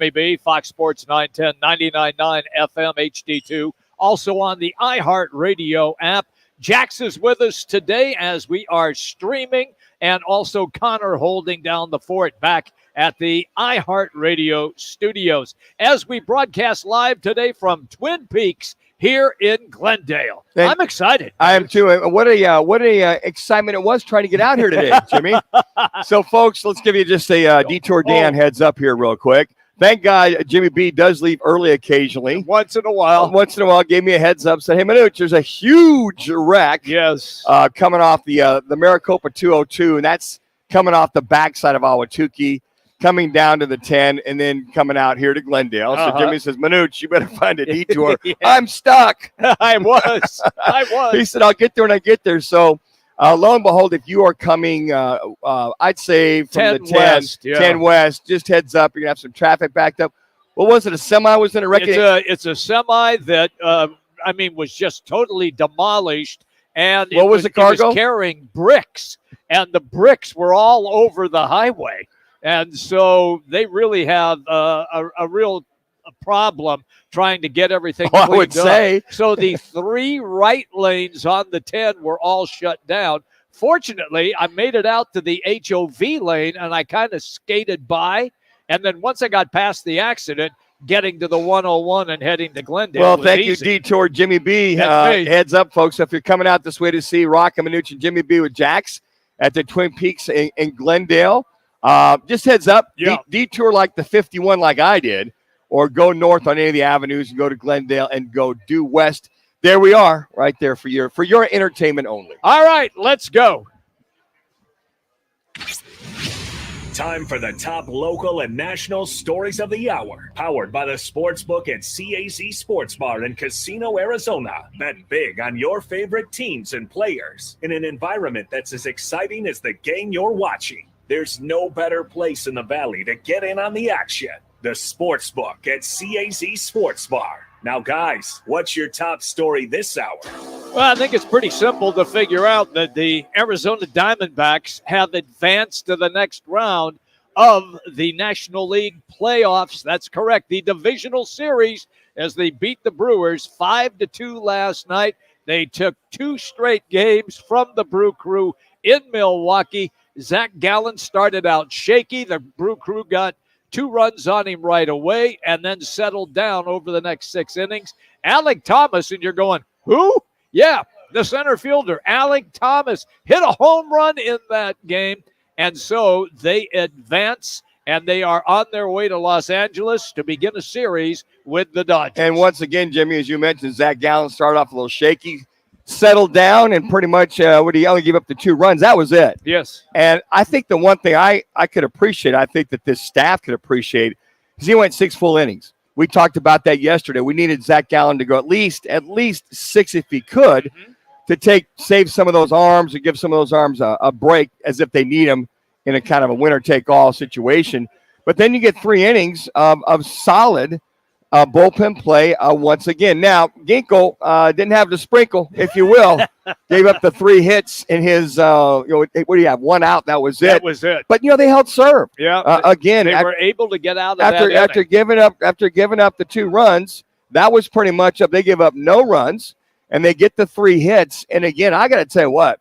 Maybe Fox Sports 910, 99.9 FM HD2. Also on the iHeartRadio app. Jax is with us today as we are streaming, and also Connor holding down the fort back at the iHeartRadio studios as we broadcast live today from Twin Peaks here in Glendale. I'm excited. I am too. What a excitement it was trying to get out here today, Jimmy. So, folks, let's give you just a Detour Dan heads up here real quick. Thank God Jimmy B does leave early occasionally. Once in a while. Gave me a heads up. Said, hey, Manuch, there's a huge wreck coming off the Maricopa 202, and that's coming off the backside of Ahwatukee, coming down to the 10, and then coming out here to Glendale. So Jimmy says, Manuch, you better find a detour. I'm stuck. I was. He said, I'll get there when I get there. So, lo and behold, if you are coming, I'd say from the 10 West, just heads up. You're going to have some traffic backed up. What was it, a semi was in a wreck? It's a semi that, was just totally demolished. And what was the cargo? It was carrying bricks, and the bricks were all over the highway. And so they really have a real problem trying to get everything cleaned up. I would say. So the 3 right lanes on the 10 were all shut down. Fortunately, I made it out to the HOV lane, and I kind of skated by. And then once I got past the accident, getting to the 101 and heading to Glendale. Well, thank you, Detour Jimmy B. Heads up, folks. If you're coming out this way to see Roc and Manuch and Jimmy B with Jax at the Twin Peaks in Glendale, just heads up. Detour like the 51 like I did, or go north on any of the avenues and go to Glendale and go due west. There we are, right there for your entertainment only. All right, let's go. Time for the top local and national stories of the hour. Powered by the Sportsbook at CAZ Sports Bar in Casino, Arizona. Bet big on your favorite teams and players in an environment that's as exciting as the game you're watching. There's no better place in the Valley to get in on the action. The Sportsbook at CAZ Sports Bar. Now, guys, what's your top story this hour? Well, I think it's pretty simple to figure out that the Arizona Diamondbacks have advanced to the next round of the National League playoffs. That's correct. The divisional series, as they beat the Brewers 5-2 last night. They took 2 straight games from the Brew Crew in Milwaukee. Zach Gallen started out shaky. The Brew Crew got 2 runs on him right away and then settled down over the next 6 innings. Alec Thomas, and you're going, who? Yeah, the center fielder, Alec Thomas, hit a home run in that game. And so they advance, and they are on their way to Los Angeles to begin a series with the Dodgers. And once again, Jimmy, as you mentioned, Zach Gallen started off a little shaky, settled down, and pretty much he only gave up the 2 runs. That was it. Yes. And I think the one thing I could appreciate, I think that this staff could appreciate, is he went 6 full innings. We talked about that yesterday. We needed Zach Gallen to go at least 6 if he could, to save some of those arms and give some of those arms a break as if they need them in a kind of a winner-take-all situation. But then you get 3 innings of solid bullpen play once again. Now, Ginkle didn't have the sprinkle, if you will. Gave up the 3 hits in his, what do you have, 1 out. That was it. That was it. But, they held serve. Yeah. Again. They were able to get out of after giving up the 2 runs, that was pretty much up. They give up no runs, and they get the 3 hits. And, again, I got to tell you what,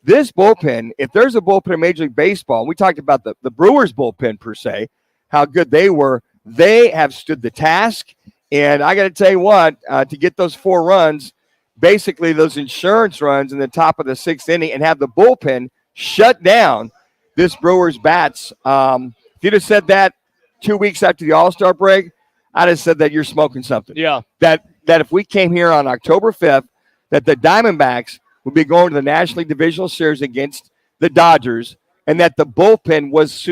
this bullpen, if there's a bullpen in Major League Baseball, we talked about the Brewers bullpen per se, how good they were. They have stood the task, and I got to tell you what, to get those 4 runs, basically those insurance runs in the top of the 6th inning and have the bullpen shut down this Brewers bats. If you'd have said that 2 weeks after the All-Star break, I'd have said that you're smoking something. Yeah. That if we came here on October 5th, that the Diamondbacks would be going to the National League Divisional Series against the Dodgers, and that the bullpen was,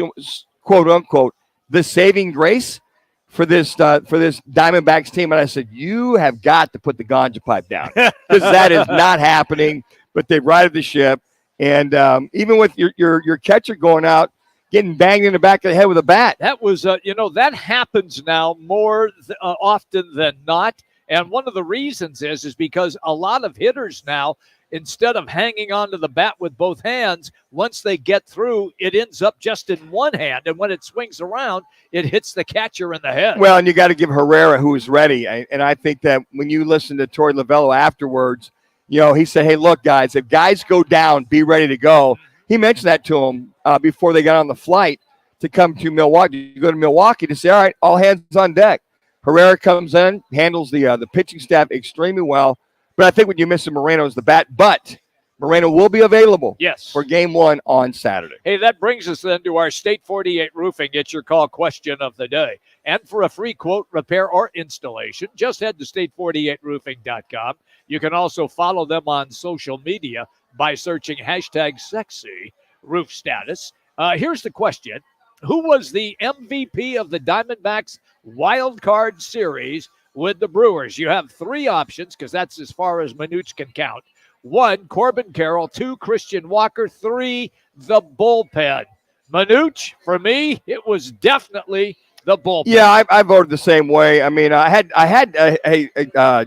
quote-unquote, the saving grace for this Diamondbacks team. And I said, you have got to put the ganja pipe down, because that is not happening. But they righted the ship. And even with your catcher going out, getting banged in the back of the head with a bat. That was, that happens now more often than not. And one of the reasons is because a lot of hitters now, instead of hanging onto the bat with both hands, once they get through, it ends up just in one hand. And when it swings around, it hits the catcher in the head. Well, and you got to give Herrera, who is ready. And I think that when you listen to Torey Lovello afterwards, he said, hey, look, guys, if guys go down, be ready to go. He mentioned that to him before they got on the flight to come to Milwaukee. You go to Milwaukee to say, all right, all hands on deck. Herrera comes in, handles the pitching staff extremely well. But I think what you miss in Moreno is the bat. But Moreno will be available for Game 1 on Saturday. Hey, that brings us then to our State 48 Roofing It's Your Call question of the day. And for a free quote, repair, or installation, just head to state48roofing.com. You can also follow them on social media by searching #sexy roof status. Here's the question. Who was the MVP of the Diamondbacks Wild Card Series with the Brewers? You have three options because that's as far as Manuch can count. 1, Corbin Carroll. 2, Christian Walker. 3, the bullpen. Manuch, for me, it was definitely the bullpen. Yeah, I voted the same way. I mean, I had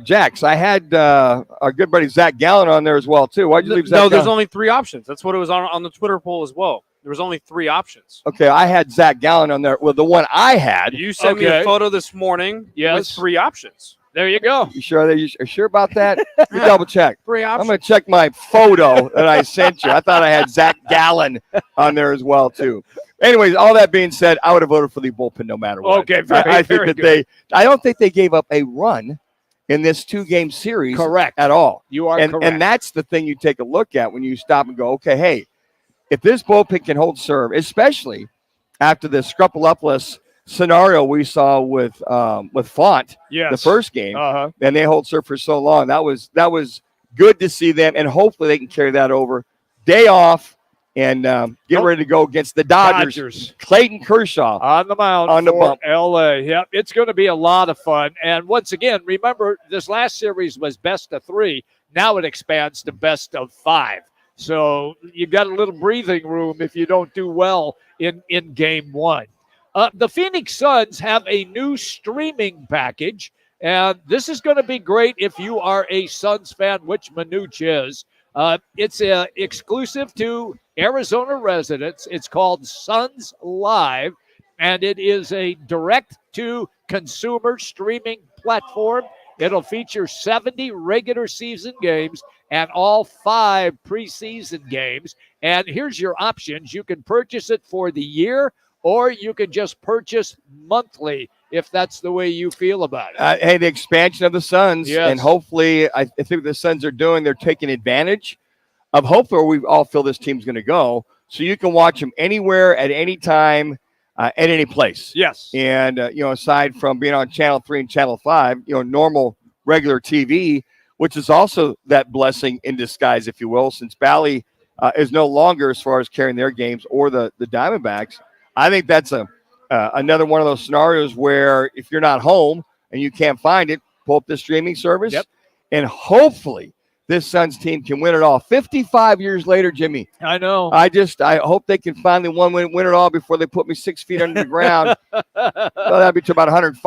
Jax. I had our good buddy Zach Gallen on there as well too. Why'd you leave Zach? No, there's only 3 options. That's what it was on the Twitter poll as well. There was only 3 options. Okay, I had Zach Gallen on there. Well, the one I had. You sent me a photo this morning with 3 options. There you go. You sure? Are you sure about that? You double check. 3 options. I'm going to check my photo that I sent you. I thought I had Zach Gallen on there as well too. Anyways, all that being said, I would have voted for the bullpen no matter what. Okay, I think that I don't think they gave up a run in this 2-game series. Correct. At all. You are correct. And that's the thing you take a look at when you stop and go, okay, hey, if this bullpen can hold serve, especially after the Scrupulopolis scenario we saw with Font the first game, and they hold serve for so long, that was good to see them, and hopefully they can carry that over. Day off and get ready to go against the Dodgers. Clayton Kershaw on the mound on the bump. LA. Yep, it's going to be a lot of fun. And once again, remember this last series was best of 3. Now it expands to best of 5. So you got a little breathing room if you don't do well in Game 1. The Phoenix Suns have a new streaming package, and this is going to be great if you are a Suns fan, which Manuch is. It's exclusive to Arizona residents. It's called Suns Live, and it is a direct-to-consumer streaming platform. It'll feature 70 regular season games and all 5 preseason games. And here's your options. You can purchase it for the year, or you can just purchase monthly if that's the way you feel about it. Hey, the expansion of the Suns, and hopefully I think what the Suns are doing, they're taking advantage of hopefully where we all feel this team's going to go, so you can watch them anywhere at any time. At any place. Yes. And, aside from being on Channel 3 and Channel 5, normal, regular TV, which is also that blessing in disguise, if you will, since Bally is no longer as far as carrying their games or the Diamondbacks. I think that's another one of those scenarios where if you're not home and you can't find it, pull up the streaming service. Yep. And hopefully this Suns team can win it all. 55 years later, Jimmy. I know. I hope they can finally win it all before they put me 6 feet under the ground. Well, that'd be to about 105.